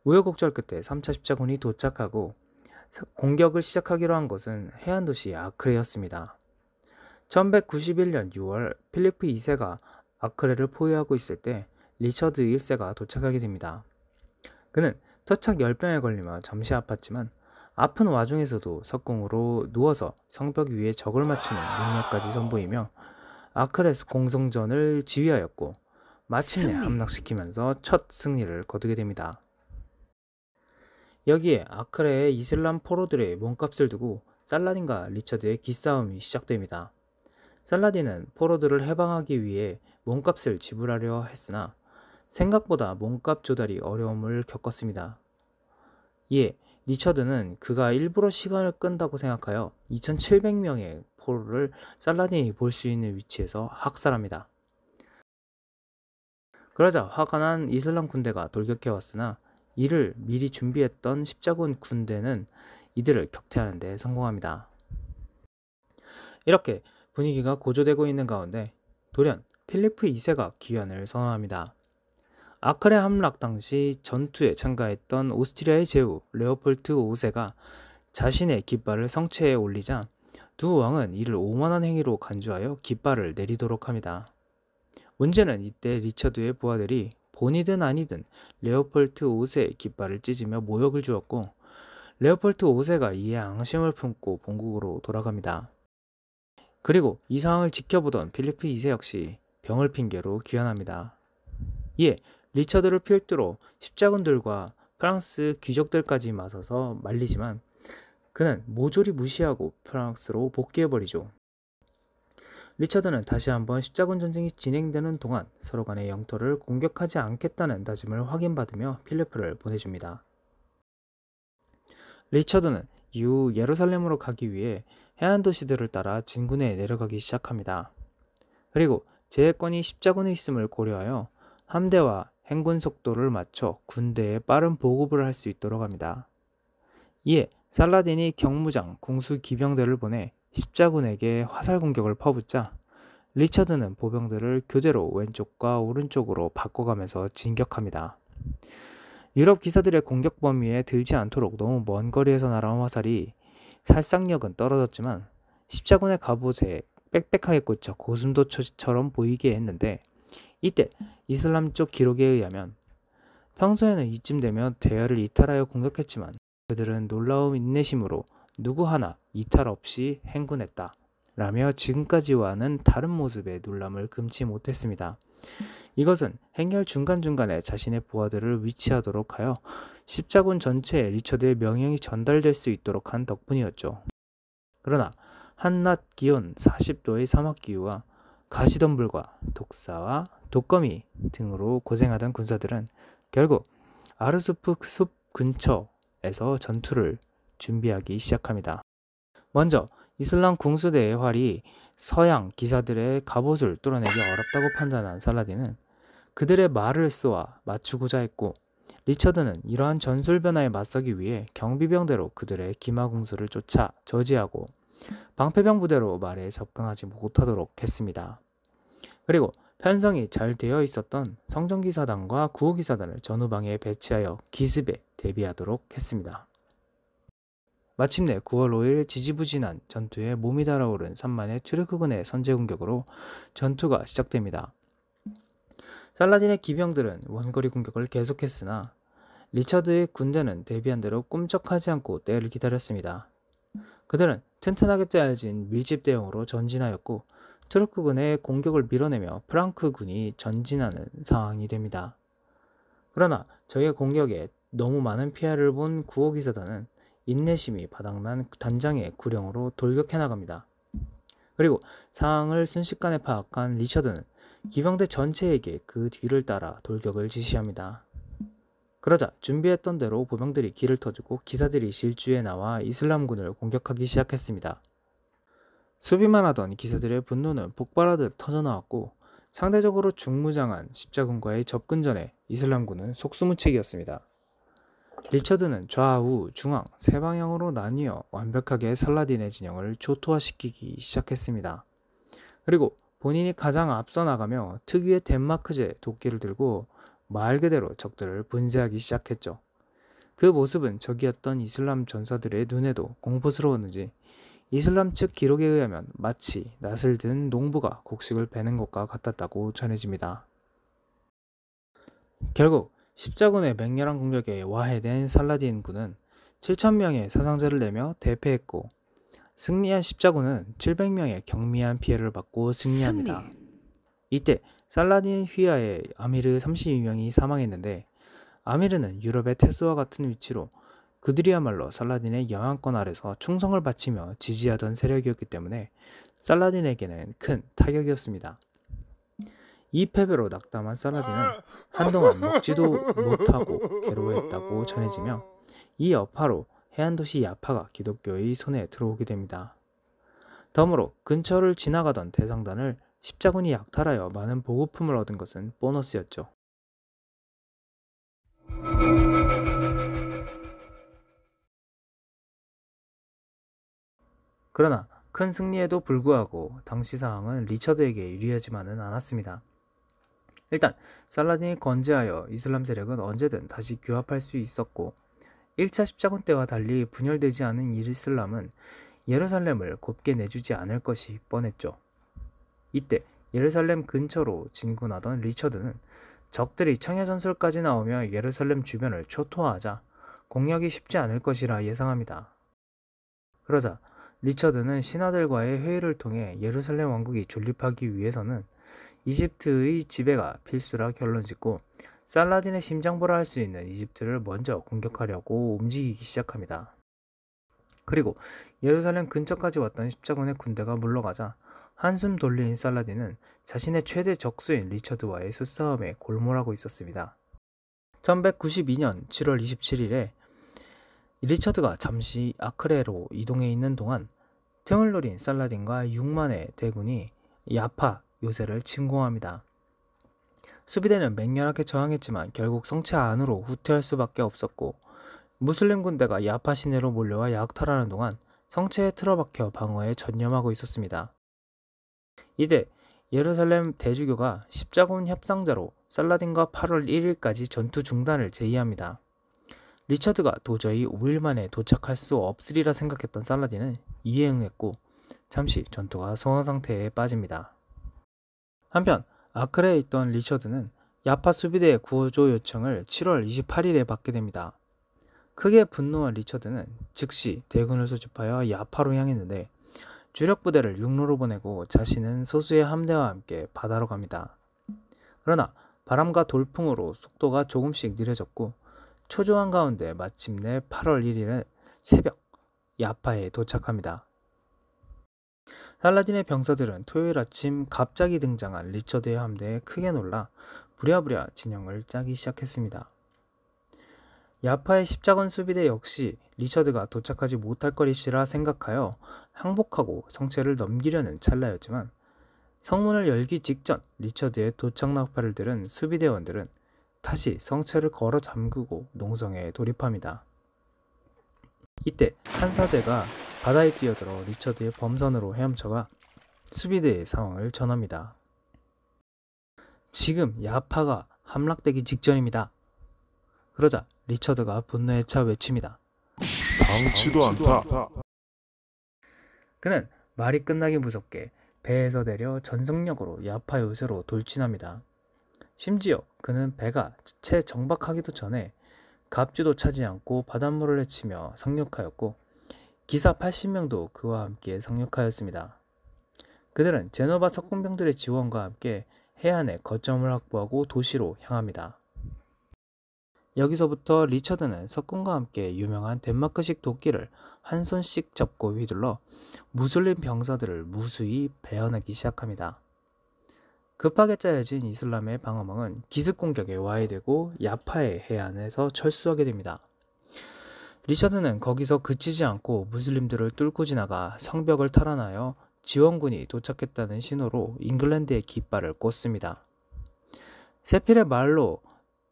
우여곡절 끝에 3차 십자군이 도착하고 공격을 시작하기로 한 것은 해안도시 아크레였습니다. 1191년 6월 필리프 2세가 아크레를 포위하고 있을 때 리처드 1세가 도착하게 됩니다. 그는 터착 열병에 걸리며 잠시 아팠지만 아픈 와중에서도 석궁으로 누워서 성벽 위에 적을 맞추는 능력까지 선보이며 아크레 공성전을 지휘하였고 마침내 함락시키면서 첫 승리를 거두게 됩니다. 여기에 아크레의 이슬람 포로들의 몸값을 두고 살라딘과 리처드의 기싸움이 시작됩니다. 살라딘은 포로들을 해방하기 위해 몸값을 지불하려 했으나 생각보다 몸값 조달이 어려움을 겪었습니다. 이에 리처드는 그가 일부러 시간을 끈다고 생각하여 2700명의 포로를 살라딘이 볼 수 있는 위치에서 학살합니다. 그러자 화가 난 이슬람 군대가 돌격해왔으나 이를 미리 준비했던 십자군 군대는 이들을 격퇴하는 데 성공합니다. 이렇게 분위기가 고조되고 있는 가운데 돌연 필리프 2세가 귀환을 선언합니다. 아크레 함락 당시 전투에 참가했던 오스트리아의 제후 레오폴트 5세가 자신의 깃발을 성체에 올리자 두 왕은 이를 오만한 행위로 간주하여 깃발을 내리도록 합니다. 문제는 이때 리처드의 부하들이 본이든 아니든 레오폴트 5세의 깃발을 찢으며 모욕을 주었고 레오폴트 5세가 이에 앙심을 품고 본국으로 돌아갑니다. 그리고 이 상황을 지켜보던 필리프 2세 역시 병을 핑계로 귀환합니다. 이에 리처드를 필두로 십자군들과 프랑스 귀족들까지 맞서서 말리지만 그는 모조리 무시하고 프랑스로 복귀해버리죠. 리처드는 다시 한번 십자군 전쟁이 진행되는 동안 서로 간의 영토를 공격하지 않겠다는 다짐을 확인받으며 필리프를 보내줍니다. 리처드는 이후 예루살렘으로 가기 위해 해안 도시들을 따라 진군에 내려가기 시작합니다. 그리고 제해권이 십자군에 있음을 고려하여 함대와 행군 속도를 맞춰 군대에 빠른 보급을 할 수 있도록 합니다. 이에 살라딘이 경무장, 궁수 기병대를 보내 십자군에게 화살 공격을 퍼붓자 리처드는 보병들을 교대로 왼쪽과 오른쪽으로 바꿔가면서 진격합니다. 유럽 기사들의 공격 범위에 들지 않도록 너무 먼 거리에서 날아온 화살이 살상력은 떨어졌지만 십자군의 갑옷에 빽빽하게 꽂혀 고슴도치처럼 보이게 했는데 이때 이슬람 쪽 기록에 의하면 평소에는 이쯤 되면 대야를 이탈하여 공격했지만 그들은 놀라운 인내심으로 누구 하나 이탈 없이 행군했다 라며 지금까지와는 다른 모습의 놀람을 금치 못했습니다. 이것은 행렬 중간중간에 자신의 부하들을 위치하도록 하여 십자군 전체에 리처드의 명령이 전달될 수 있도록 한 덕분이었죠. 그러나 한낮 기온 40도의 사막기후와 가시덤불과 독사와 독거미 등으로 고생하던 군사들은 결국 아르수프 숲 근처에서 전투를 준비하기 시작합니다. 먼저 이슬람 궁수대의 활이 서양 기사들의 갑옷을 뚫어내기 어렵다고 판단한 살라딘은 그들의 말을 쏘아 맞추고자 했고 리처드는 이러한 전술 변화에 맞서기 위해 경비병대로 그들의 기마궁수를 쫓아 저지하고 방패병 부대로 말에 접근하지 못하도록 했습니다. 그리고 편성이 잘 되어 있었던 성전기사단과 구호기사단을 전후방에 배치하여 기습에 대비하도록 했습니다. 마침내 9월 5일 지지부진한 전투에 몸이 달아오른 3만의 튀르크군의 선제 공격으로 전투가 시작됩니다. 살라딘의 기병들은 원거리 공격을 계속했으나 리처드의 군대는 대비한 대로 꿈쩍하지 않고 때를 기다렸습니다. 그들은 튼튼하게 짜여진 밀집 대응으로 전진하였고 투르크군의 공격을 밀어내며 프랑크군이 전진하는 상황이 됩니다. 그러나 적의 공격에 너무 많은 피해를 본 구호기사단은 인내심이 바닥난 단장의 구령으로 돌격해 나갑니다. 그리고 상황을 순식간에 파악한 리처드는 기병대 전체에게 그 뒤를 따라 돌격을 지시합니다. 그러자 준비했던 대로 보병들이 길을 터주고 기사들이 질주해 나와 이슬람군을 공격하기 시작했습니다. 수비만 하던 기사들의 분노는 폭발하듯 터져나왔고 상대적으로 중무장한 십자군과의 접근전에 이슬람군은 속수무책이었습니다. 리처드는 좌우, 중앙, 세 방향으로 나뉘어 완벽하게 살라딘의 진영을 초토화시키기 시작했습니다. 그리고 본인이 가장 앞서 나가며 특유의 덴마크제 도끼를 들고 말 그대로 적들을 분쇄하기 시작했죠. 그 모습은 적이었던 이슬람 전사들의 눈에도 공포스러웠는지 이슬람 측 기록에 의하면 마치 낫을 든 농부가 곡식을 베는 것과 같았다고 전해집니다. 결국 십자군의 맹렬한 공격에 와해된 살라딘 군은 7,000명의 사상자를 내며 대패했고 승리한 십자군은 700명의 경미한 피해를 받고 승리합니다. 이때 살라딘 휘하의 아미르 32명이 사망했는데 아미르는 유럽의 테스와 같은 위치로 그들이야말로 살라딘의 영향권 아래서 충성을 바치며 지지하던 세력이었기 때문에 살라딘에게는 큰 타격이었습니다. 이 패배로 낙담한 살라딘은 한동안 먹지도 못하고 괴로워했다고 전해지며 이 여파로 해안도시 야파가 기독교의 손에 들어오게 됩니다. 덤으로 근처를 지나가던 대상단을 십자군이 약탈하여 많은 보급품을 얻은 것은 보너스였죠. 그러나 큰 승리에도 불구하고 당시 상황은 리처드에게 유리하지만은 않았습니다. 일단 살라딘이 건재하여 이슬람 세력은 언제든 다시 규합할 수 있었고 1차 십자군 때와 달리 분열되지 않은 이슬람은 예루살렘을 곱게 내주지 않을 것이 뻔했죠. 이때 예루살렘 근처로 진군하던 리처드는 적들이 청해전술까지 나오며 예루살렘 주변을 초토화하자 공략이 쉽지 않을 것이라 예상합니다. 그러자 리처드는 신하들과의 회의를 통해 예루살렘 왕국이 존립하기 위해서는 이집트의 지배가 필수라 결론짓고 살라딘의 심장보라 할 수 있는 이집트를 먼저 공격하려고 움직이기 시작합니다. 그리고 예루살렘 근처까지 왔던 십자군의 군대가 물러가자 한숨 돌린 살라딘은 자신의 최대 적수인 리처드와의 수싸움에 골몰하고 있었습니다. 1192년 7월 27일에 리처드가 잠시 아크레로 이동해 있는 동안 틈을 노린 살라딘과 6만의 대군이 야파 요새를 침공합니다. 수비대는 맹렬하게 저항했지만 결국 성체 안으로 후퇴할 수밖에 없었고 무슬림 군대가 야파 시내로 몰려와 약탈하는 동안 성체에 틀어박혀 방어에 전념하고 있었습니다. 이때 예루살렘 대주교가 십자군 협상자로 살라딘과 8월 1일까지 전투 중단을 제의합니다. 리처드가 도저히 5일 만에 도착할 수 없으리라 생각했던 살라딘은 이에 응했고 잠시 전투가 소강 상태에 빠집니다. 한편 아크레에 있던 리처드는 야파 수비대의 구조 요청을 7월 28일에 받게 됩니다. 크게 분노한 리처드는 즉시 대군을 소집하여 야파로 향했는데 주력 부대를 육로로 보내고 자신은 소수의 함대와 함께 바다로 갑니다. 그러나 바람과 돌풍으로 속도가 조금씩 느려졌고 초조한 가운데 마침내 8월 1일 새벽 야파에 도착합니다. 살라딘의 병사들은 토요일 아침 갑자기 등장한 리처드의 함대에 크게 놀라 부랴부랴 진영을 짜기 시작했습니다. 야파의 십자군 수비대 역시 리처드가 도착하지 못할 것이라 생각하여 항복하고 성체를 넘기려는 찰나였지만 성문을 열기 직전 리처드의 도착 나팔을 들은 수비대원들은 다시 성체를 걸어 잠그고 농성에 돌입합니다. 이때 한 사제가 바다에 뛰어들어 리처드의 범선으로 헤엄쳐가 수비대의 상황을 전합니다. 지금 야파가 함락되기 직전입니다. 그러자 리처드가 분노에 차 외칩니다. 당치도 않다. 그는 말이 끝나기 무섭게 배에서 내려 전속력으로 야파 요새로 돌진합니다. 심지어 그는 배가 채 정박하기도 전에 갑주도 차지 않고 바닷물을 헤치며 상륙하였고 기사 80명도 그와 함께 상륙하였습니다. 그들은 제노바 석궁병들의 지원과 함께 해안에 거점을 확보하고 도시로 향합니다. 여기서부터 리처드는 석궁과 함께 유명한 덴마크식 도끼를 한 손씩 잡고 휘둘러 무슬림 병사들을 무수히 베어내기 시작합니다. 급하게 짜여진 이슬람의 방어망은 기습 공격에 와해되고 야파의 해안에서 철수하게 됩니다. 리처드는 거기서 그치지 않고 무슬림들을 뚫고 지나가 성벽을 탈환하여 지원군이 도착했다는 신호로 잉글랜드의 깃발을 꽂습니다. 세필의 말로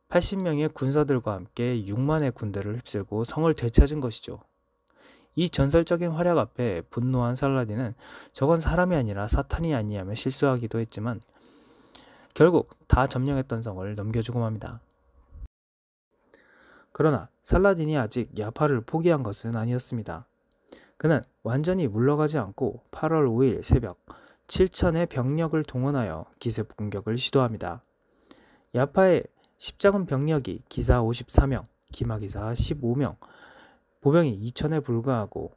80명의 군사들과 함께 6만의 군대를 휩쓸고 성을 되찾은 것이죠. 이 전설적인 활약 앞에 분노한 살라딘은 저건 사람이 아니라 사탄이 아니냐며 실수하기도 했지만 결국 다 점령했던 성을 넘겨주고 맙니다. 그러나 살라딘이 아직 야파를 포기한 것은 아니었습니다. 그는 완전히 물러가지 않고 8월 5일 새벽 7천의 병력을 동원하여 기습 공격을 시도합니다. 야파의 십자군 병력이 기사 54명, 기마기사 15명, 보병이 2천에 불과하고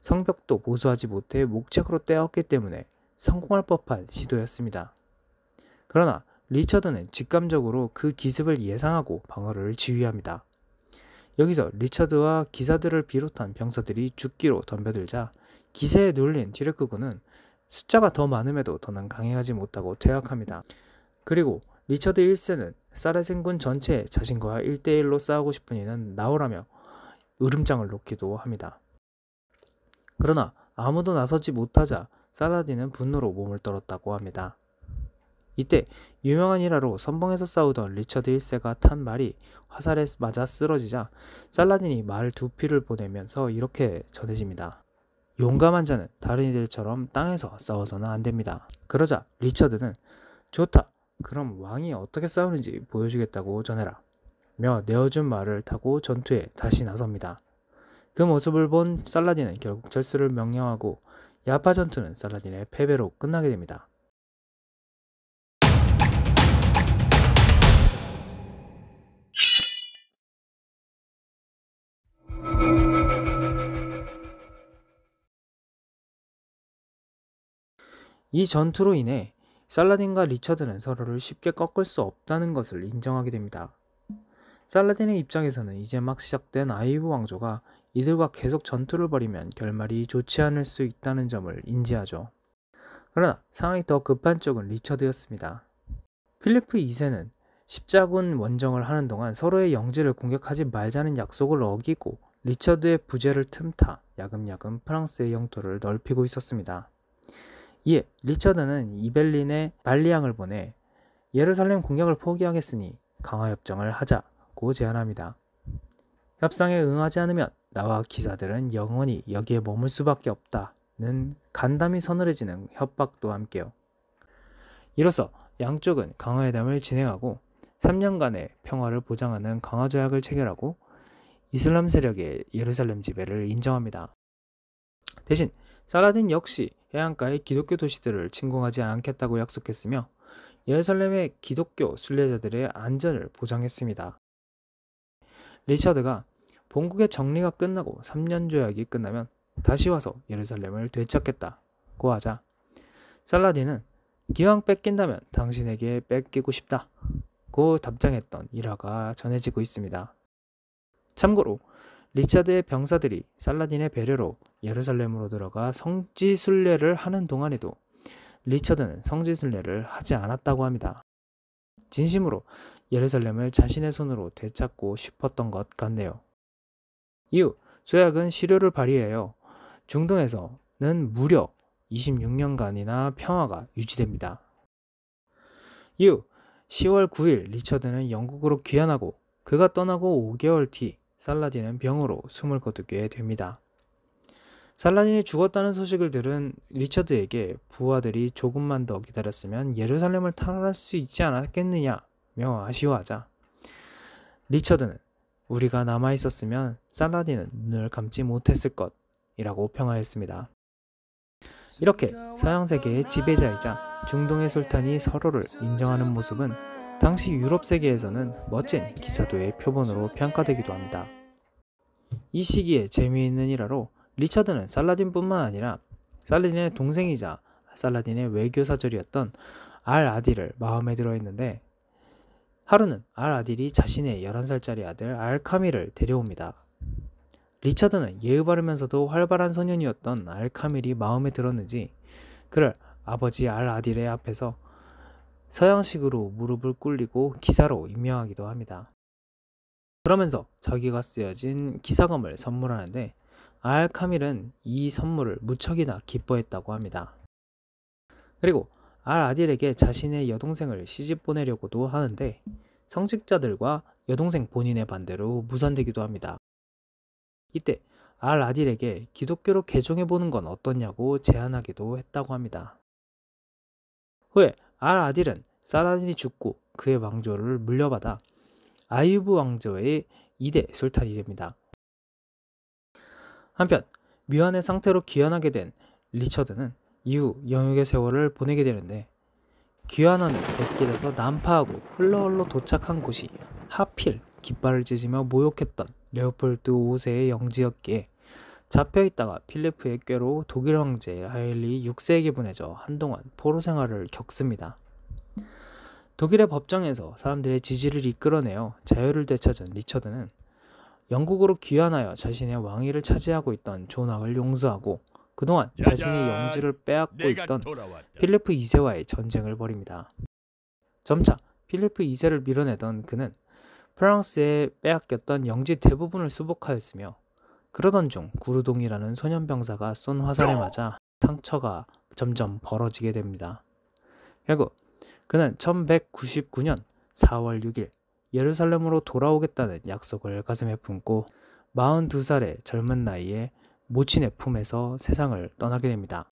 성벽도 보수하지 못해 목책으로 떼었기 때문에 성공할 법한 시도였습니다. 그러나 리처드는 직감적으로 그 기습을 예상하고 방어를 지휘합니다. 여기서 리처드와 기사들을 비롯한 병사들이 죽기로 덤벼들자 기세에 놀린 튜레크군은 숫자가 더 많음에도 더는 강행하지 못하고 퇴학합니다. 그리고 리처드 1세는 사라센군 전체에 자신과 1대1로 싸우고 싶은 이는 나오라며 으름장을 놓기도 합니다. 그러나 아무도 나서지 못하자 살라딘은 분노로 몸을 떨었다고 합니다. 이때 유명한 일화로 선봉에서 싸우던 리처드 1세가 탄 말이 화살에 맞아 쓰러지자 살라딘이 말 두 피를 보내면서 이렇게 전해집니다. 용감한 자는 다른 이들처럼 땅에서 싸워서는 안 됩니다. 그러자 리처드는 좋다. 그럼 왕이 어떻게 싸우는지 보여주겠다고 전해라. 며 내어준 말을 타고 전투에 다시 나섭니다. 그 모습을 본 살라딘은 결국 철수를 명령하고 야파 전투는 살라딘의 패배로 끝나게 됩니다. 이 전투로 인해 살라딘과 리처드는 서로를 쉽게 꺾을 수 없다는 것을 인정하게 됩니다. 살라딘의 입장에서는 이제 막 시작된 아이브 왕조가 이들과 계속 전투를 벌이면 결말이 좋지 않을 수 있다는 점을 인지하죠. 그러나 상황이 더 급한 쪽은 리처드였습니다. 필리프 2세는 십자군 원정을 하는 동안 서로의 영지를 공격하지 말자는 약속을 어기고 리처드의 부재를 틈타 야금야금 프랑스의 영토를 넓히고 있었습니다. 이에 리처드는 이벨린에 발리앙을 보내 예루살렘 공격을 포기하겠으니 강화협정을 하자고 제안합니다. 협상에 응하지 않으면 나와 기사들은 영원히 여기에 머물 수밖에 없다는 간담이 서늘해지는 협박도 함께요. 이로써 양쪽은 강화회담을 진행하고 3년간의 평화를 보장하는 강화조약을 체결하고 이슬람 세력의 예루살렘 지배를 인정합니다. 대신 살라딘 역시 해안가의 기독교 도시들을 침공하지 않겠다고 약속했으며 예루살렘의 기독교 순례자들의 안전을 보장했습니다. 리처드가 본국의 정리가 끝나고 3년 조약이 끝나면 다시 와서 예루살렘을 되찾겠다고 하자 살라딘은 기왕 뺏긴다면 당신에게 뺏기고 싶다고 답장했던 일화가 전해지고 있습니다. 참고로 리처드의 병사들이 살라딘의 배려로 예루살렘으로 들어가 성지순례를 하는 동안에도 리처드는 성지순례를 하지 않았다고 합니다. 진심으로 예루살렘을 자신의 손으로 되찾고 싶었던 것 같네요. 이후 조약은 실효를 발휘하여 중동에서는 무려 26년간이나 평화가 유지됩니다. 이후 10월 9일 리처드는 영국으로 귀환하고 그가 떠나고 5개월 뒤 살라딘은 병으로 숨을 거두게 됩니다. 살라딘이 죽었다는 소식을 들은 리처드에게 부하들이 조금만 더 기다렸으면 예루살렘을 탈환할 수 있지 않았겠느냐며 아쉬워하자 리처드는 우리가 남아있었으면 살라딘은 눈을 감지 못했을 것이라고 평하했습니다. 이렇게 서양세계의 지배자이자 중동의 술탄이 서로를 인정하는 모습은 당시 유럽 세계에서는 멋진 기사도의 표본으로 평가되기도 합니다. 이 시기에 재미있는 일화로 리처드는 살라딘뿐만 아니라 살라딘의 동생이자 살라딘의 외교사절이었던 알-아딜을 마음에 들어 했는데 하루는 알-아딜이 자신의 11살짜리 아들 알-카밀을 데려옵니다. 리처드는 예의 바르면서도 활발한 소년이었던 알-카밀이 마음에 들었는지 그를 아버지 알-아딜의 앞에서 서양식으로 무릎을 꿇리고 기사로 임명하기도 합니다. 그러면서 자기가 쓰여진 기사검을 선물하는데 알-카밀은 이 선물을 무척이나 기뻐했다고 합니다. 그리고 알-아딜에게 자신의 여동생을 시집 보내려고도 하는데 성직자들과 여동생 본인의 반대로 무산되기도 합니다. 이때 알-아딜에게 기독교로 개종해보는 건 어떠냐고 제안하기도 했다고 합니다. 후에 알-아딜은 살라딘이 죽고 그의 왕조를 물려받아 아이브 왕조의 2대 술탄이 됩니다. 한편 미완의 상태로 귀환하게 된 리처드는 이후 영역의 세월을 보내게 되는데, 귀환하는 백길에서 난파하고 흘러흘러 도착한 곳이 하필 깃발을 찢으며 모욕했던 레오폴드 5세의 영지였기에 잡혀있다가 필리프의 꾀로 독일 황제 하일리 6세에게 보내져 한동안 포로 생활을 겪습니다. 독일의 법정에서 사람들의 지지를 이끌어내어 자유를 되찾은 리처드는 영국으로 귀환하여 자신의 왕위를 차지하고 있던 존왕을 용서하고 그동안 자신의 영지를 빼앗고 있던 필리프 2세와의 전쟁을 벌입니다. 점차 필리프 2세를 밀어내던 그는 프랑스에 빼앗겼던 영지 대부분을 수복하였으며, 그러던 중 구르동이라는 소년병사가 쏜 화살에 맞아 상처가 점점 벌어지게 됩니다. 결국 그는 1199년 4월 6일 예루살렘으로 돌아오겠다는 약속을 가슴에 품고 42살의 젊은 나이에 모친의 품에서 세상을 떠나게 됩니다.